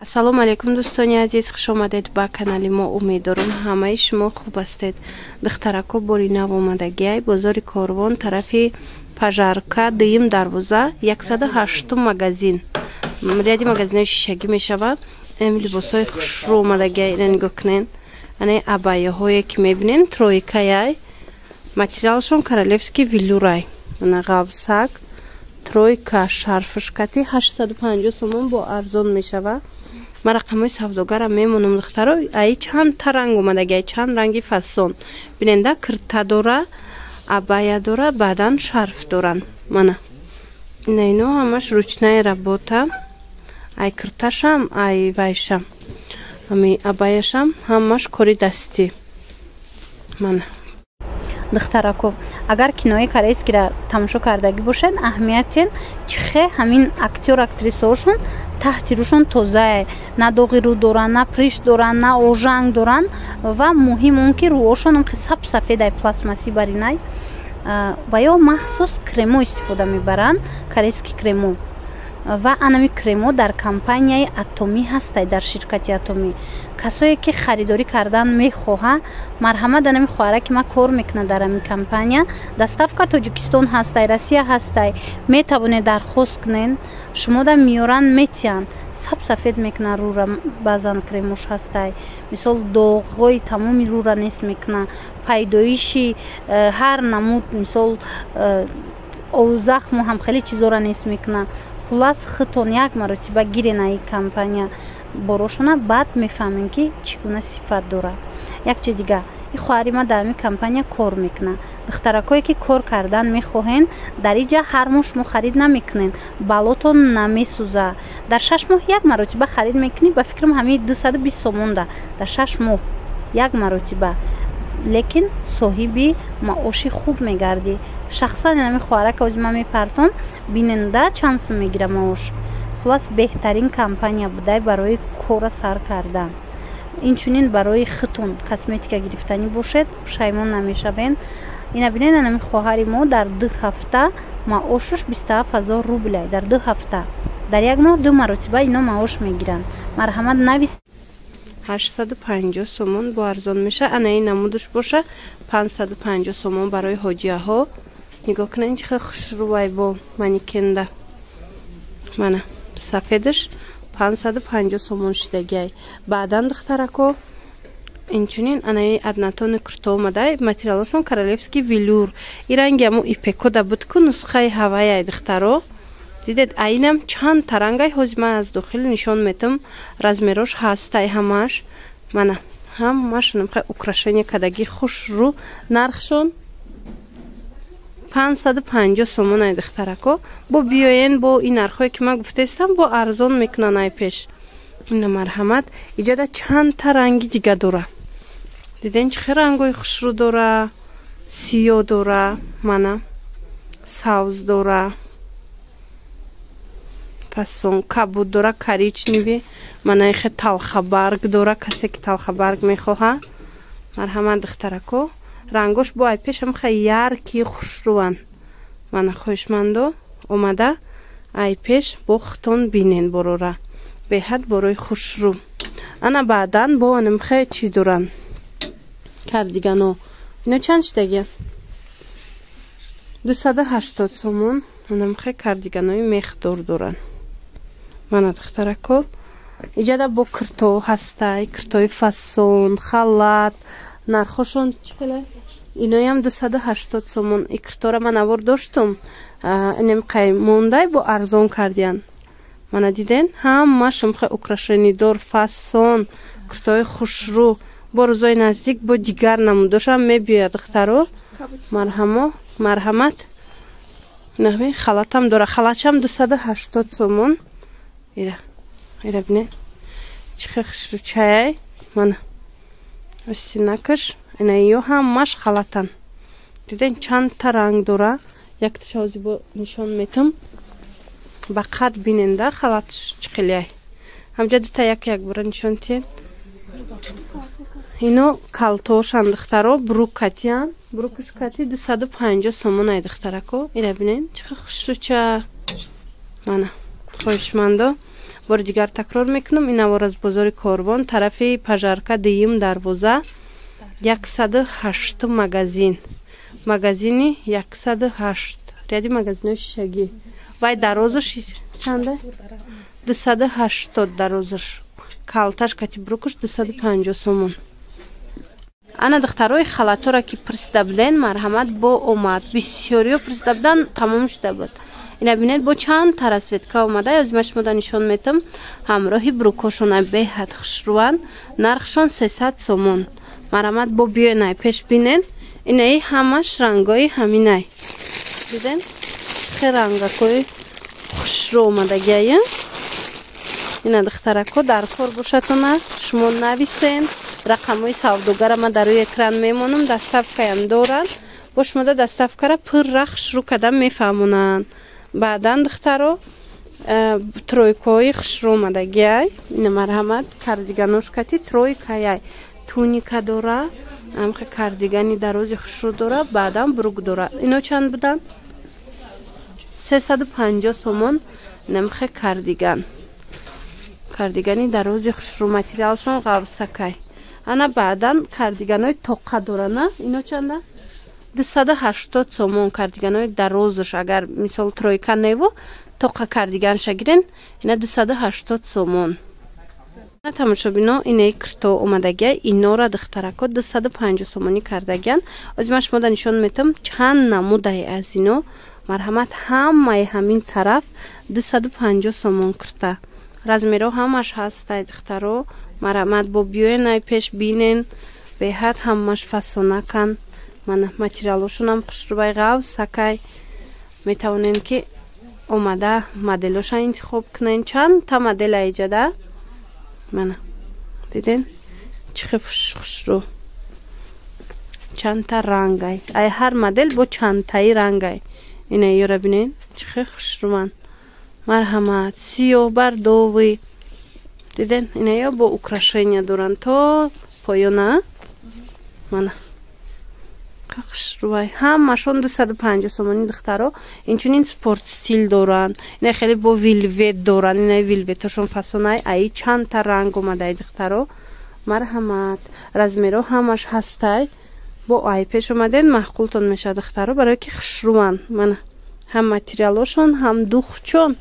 Ассалому алейкум дӯстони азиз, хуш омадед ба канали мо. Умедворам ҳамаи шумо хуб ҳастед. Духтарако бори нав омадагиай бозори Корвон, тарафи Пажарка, дуюм дарвоза, 108 магазин. Ряди магазинои шишагӣ мешавад. Ин либосои хушрӯ омадагиай, ина нигоҳ кунед. Ана абаяҳое ки мебинен, тройкаяй. Материалшон королевский велюрай. Ана ғавсак, тройка, шарфушкати 850 сомон бо арзон мешавад. Ма рақамои савдогарам мемонам духтаро. Ай чанд та ранг омадагиай, чанд ранги фасон. Биненда кирта дора, абая дора, баъдан шарф доран. Мана ина ино ҳамаш ручная работа. Ай кирташам, ай вайшам, ами абаяшам ҳамаш кори дастӣ. Мана духтарако, агар кинои корейскиро тамошо кардагӣ бошед, аҳамиятен чихе ҳамин актёр актрисаҳошон таҳти рӯшон тозае, на доғи рӯ доранд, на приш доранд, на ожанг доранд ва муҳим он ки рӯҳошон саб сафедай пластмассӣ баринай ва ё махсус кремо истифода мебаранд, корейский кремо. Ва анами кремо дар компанияи Атоми ҳастай, дар ширкати Атоми. Касое ки харидорӣ кардан мехоҳа, марҳамат анами хоҳараки ма кор мекунад дар ами компания. Доставка Тоҷикистон ҳастай, Россия ҳастай. Метавонед дархост кунед, шумода миёран метиҳанд. Саб сафед мекунад рӯра, баъзан кремош ҳастай. Мисол доғҳои тамоми рӯра нест мекунад. Пайдоиши ҳар намуд, мисол захму ҳам хеле чизора нест мекунад. Хулас хитон як маротиба гирен аи компания борошона, баъд мефаҳмем ки чӣ гуна сифат дорад. Як чиз дигар, ин хоҳари ма дар ами компания кор мекунад. Духтаракое ки кор кардан мехоҳен, дар инҷа ҳар моҳ шумо харид намекунен, балотон намесӯзад. Дар 6 моҳ як маротиба харид мекунед, ба фикрам ҳамин 220 сомонда дар 6 моҳ як маротиба. Лекин соҳиби маоши хуб мегардӣ. Шахсан ами хоҳарака ози ма мепартом, биненда чанд сум мегира маош. Хулас беҳтарин компания будай барои кора сар кардан. Инчунин барои хитон косметика гирифтанӣ бошед, пушаймон намешавен. Ина бинед ами хоҳари мо дар 2 ҳафта маошаш 27000 рублай. Дар 2 ҳафта, дар як моҳ 2 маротиба ино маош мегиранд. Марҳамат навис 850 сомон бо арзон меша. Ана ин намудаш боша 550 сомон барои ҳоҷияҳо. нигоҳ кунед чӣ хушрӯай бо манекенда. Мана сафедаш 550 сомон шидагиай. Баъдан духтарако инчунин анаи аднатони курто омадай, материалашон королевский велюр. И ранги аму ипеко да буд ку нусхаи ҳаваяй духтаро. Дидед айнам чанд тарангай ҳози ман аз дохили нишон метам, размерош ҳастай ҳамаш. Мана ҳамаш намхай украшения кадаги хушрӯ. Нархшон 550 сомон ай духтарако. Бо биёен бо ин нархҳое ки ман гуфтаистам бо арзон мекунан ай пеш. Ина марҳамат иҷода чанд та ранги дига дора. Диден чӣ хел рангои хушрӯ дора, сиё дора, мана савз дора, фасон кабуд дора, коричневӣ, мана ихе талхабарг дора, касе ки талхабарг мехоҳа. Марҳамат духтарако, рангош бо ай пешам хай ярки хушрӯан. Мана хоҳишмандо омада ай пеш бо хитон бинен борора. Беҳад борои хушрӯ. Ана баъдан бо анам хай чӣ доран? Кардигано. Ино чанд шидагиян? 280 сомон. Анам хай кардиганои мехдор доран. Мана духтарако иҷада бо кирто ҳастай, киртои фасон, халат. Нархошон чӣ? Иноям 280 сомон. И киртора ман авор доштам. Инем қай мондай бо арзон кардиян. Мана диден ҳамашам хай украшенидор, фасон, киртои хушрӯ. Бо рӯзои наздик бо дигар намудошам мебиёяд духтаро. Марҳамат. Наҳви халатам дора. Халатшам 280 сомон. Ира бинед чӣ хел хушрӯчаяй. Мана остинакаш. Ина ё ҳамаш халатан. Диден чанд та ранг дора. Якташа ҳозир бо нишон метам. Ба қад биненда халатш чӣ хелияй. ҳамҷа дита як бора нишон тиҳед. Ино калтошан духтаро, брукатиян. Брукашкати 250 сомон ай духтарако. Ира бинед чӣ хел хушрӯча. Мана хоҳишмандо бори дигар такрор мекунам. ин авор аз бозори Корвон, тарафи пажарка дуюм дарвоза, 108 магазин. Магазини 108. ряди магазинои шишагӣ. Вай дарозаш чанда? 280 дарозаш. Калташ катибрукуш 250 сомон. ана духтарои халатора ки пурсида буден, марҳамат бо омад. Бисёриё пурсида будан, тамом шуда буд. ина бинед бо чанд та расветка омада. озима шумода нишон метам. ҳамроҳи брукошона беҳад хушрӯан. нархшон 300 сомон. марҳамат бо биёнай пеш бинен. инаи ҳамаш рангои ҳаминай. диден? хе рангакои хушрӯ омадагия. ина духтарако дар кор бошатона. шумо нависен. рақамҳои савдогара ма дар рӯи экран мемонам. даставкаям доранд. бо шумода даставкара пурра хушрӯ када мефаҳмонанд. баъдан духтаро тройкаҳои хушрӯ омадагиай. ина марҳамат кардиганошкати тройкаяй. туника дора. амха кардигани дарози хушрӯ дора. баъдан брук дора. ино чанд будан? 350 сомон. намха кардиган. кардигани дарози хушрӯ. материалшон ғавсакай. ана баъдан кардиганои тоқа дорана. ино чанда? 280 сомон. кардиганои дарозаш агар мисол тройка нево тоқа кардиганша гирен, ина 280 сомон. тамошобино инаи кирто омадагия. инора духтарако 250 сомонӣ кардагиян. озима шумода нишон метам чанд намудаи аз ино. марҳамат ҳамаи ҳамин тараф 250 сомон кирта. размеро ҳамаш ҳастай духтаро. марҳамат бо биёнай пеш бинен. беҳад ҳамаш фасонакан. мана материалошонам хушрӯбай ғавсакай. метавонен ки омада моделоша интихоб кунен. чанд та модел аиҷада. мана диден чӣ хел хушрӯ. чандта рангай. ай ҳар модел бо чандтаи рангай. ина ёра бинен чӣ хел хушрӯванд. марҳамат сиёҳбардови. диден инаё бо украшения доранд то поёна. мана хушрӯвай. ҳамашон 250 сомонӣ духтаро. инчунин спорт стил доранд. ина хеле бо вилвет доранд. ина вилветошон фасонай. аи чандта ранг омадай духтаро. марҳамат размеро ҳамаш ҳастай. бо ай пеш омаден маҳқултон мешавад духтаро, барое ки хушрӯванд. мана ҳам материалошон ҳам духчон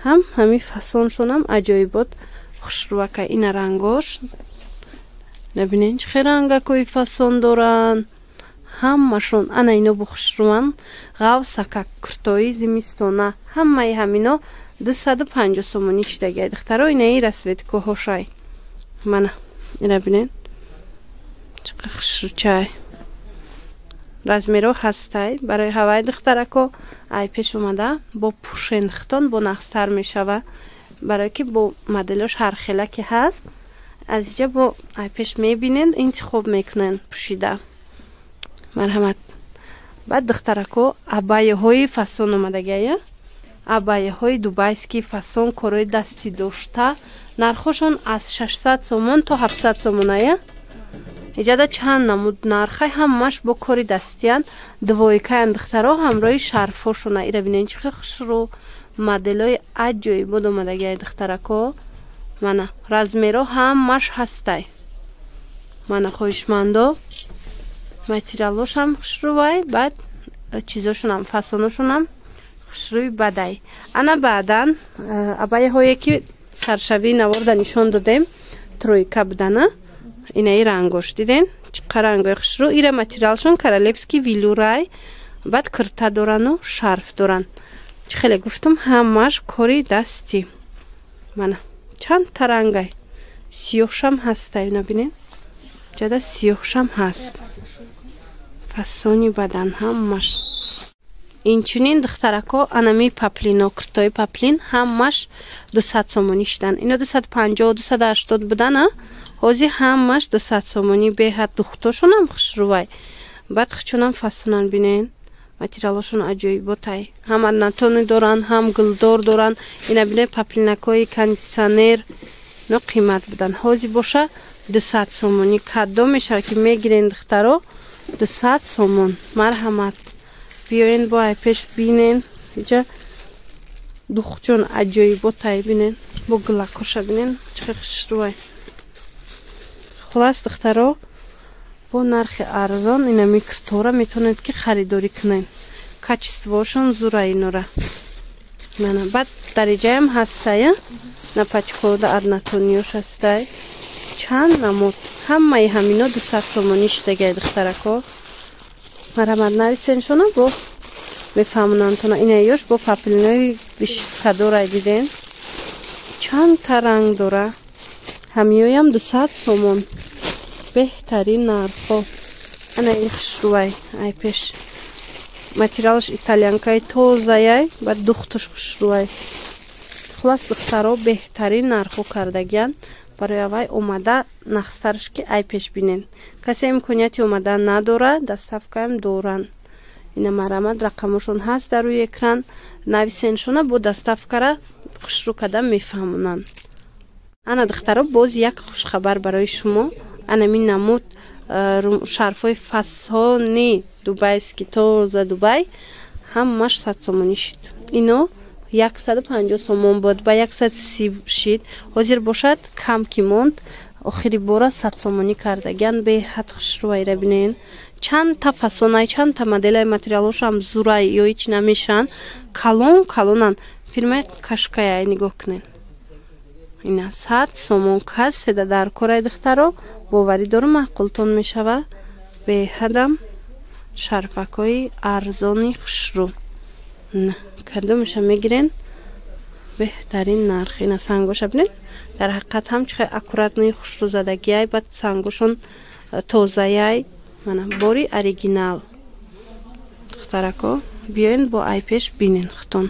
ҳам ҳами фасоншонам аҷоибот хушрӯвакай. ина рангош набинен чӣ хел рангакои фасон доранд. ҳамашон ана ино бо хушрӯванд. ғавсака куртои зимистона. ҳамаи ҳамино 250 сомонӣ шидагиай духтаро. инаи расветкоҳошай. мана ина бинен чӣ қадр хушрӯчай. размеро ҳастай. барои ҳавай духтарако ай пеш омада бо пушенхтон бо нақстар мешава. барое ки бо моделош ҳархела ки ҳаст аз иҷа бо ай пеш мебинен интихоб мекунен пушида. марҳамат. баъд духтарако абаяҳои фасон омадагия. абаяҳои дубайский фасон корои дастӣ дошта. нархошон аз 600 сомон то 700 сомон ая. иҷада чанд намуд нархай ҳамаш бо кори дастиян. двойкаян духтаро ҳамроҳи шарфошона. ира бинен чӣ хел хушрӯ. моделои аҷоибот омадагиай духтарако. мана размеро ҳамаш ҳастай. мана хоҳишмандо материалошам хушрӯвай. баъд чизошонам фасоношонам хушрӯи бадай. ана баъдан абаяҳое ки саршавии наварда нишон додем тройка будана. инаи рангош диден чӣ қадр рангои хушрӯ. ира материалшон королевский вилюрай. баъд кирта дорану шарф доранд. чӣ хеле гуфтам ҳамаш кори дастӣ. мана чандта рангай. сиёҳшам ҳастай. набинен ҷада сиёҳшам ҳаст. фасони бадан ҳамаш. инчунин духтарако анами паплино куртои паплин ҳамаш 200 сомонӣ шидан. ино 250 280 будана. ҳозир ҳамаш 200 сомонӣ. беҳад духтошонам хушрӯвай. баъд хучонам фасонан бинен. материалошон аҷоиботай. ҳам натони доранд ҳам гулдор доранд. ина бинен паплинакои кондитсионер. ино қимат будан. ҳозир боша 200 сомонӣ. каддо мешавад ки мегирен духтаро. 200 сомон. марҳамат. биёен бо ай пеш бинен. иҷа духчон аҷоиботай бинен. бо глакоша бинен чӣ хушрӯй. Хулас духтаро бо нархи арзон ина микстора метавонед ки харидорӣ кунед. Качествошон зура инора. Мана баъд дариҷаам ҳастая. На пачкода арнатониёш ҳастай. Чанд намуд. Ҳамаи ҳамино 200 сомонӣ штагай духтарако. Марамад нависеншона бо мефаҳмонантона ина ёш бо папилинои бишкадорай диден. Чанд та ранг дора. Ҳамиёям 200 сомон. Беҳтарин нархҳо. Ана ин хушрӯай ай пеш. Материалш итальянкаи тозаяй ва духтуш хушрӯай. Хулас духтаро беҳтарин нархҳо кардагиян. Барои авай омада нахстарш ки ай пеш бинен. Касе имконияти омадан надора, доставкаам доран. Ина марамад рақамошон ҳаст дар рӯи экран. Нависеншона бо доставкара хушрӯ када мефаҳмонанд. Ана духтаро боз як хушхабар барои шумо. Ана мин намуд шарфҳои фасони дубайски тоза Дубай ҳамаш 100 сомонӣ шид. Ино 150 сомон буд ба 130 шид. Ҳозир бошад кам ки монд. Охири бора 100 сомонӣ кардагиян. Беҳад хушрӯайра бинен. Чанд та фасонай, чанд та моделай материалошам зурай ё ҳич намешан. Калон фирмаи Кашкая нигоҳ кунед. Ина 100 сомон касседа дар корай духтаро боварӣ дорум маъқултон мешава. Беҳадам шарфакҳои арзони хушрӯ. Кадомеша мегирен беҳтарин нарх. Ина сангоша бинед. Дар ҳақиқат ҳам чихел аккуратнои хушрӯзадагиай баъд сангошон тозаяй. Мана бори оригинал. Духтарако биёен бо айпеш бинен хутон.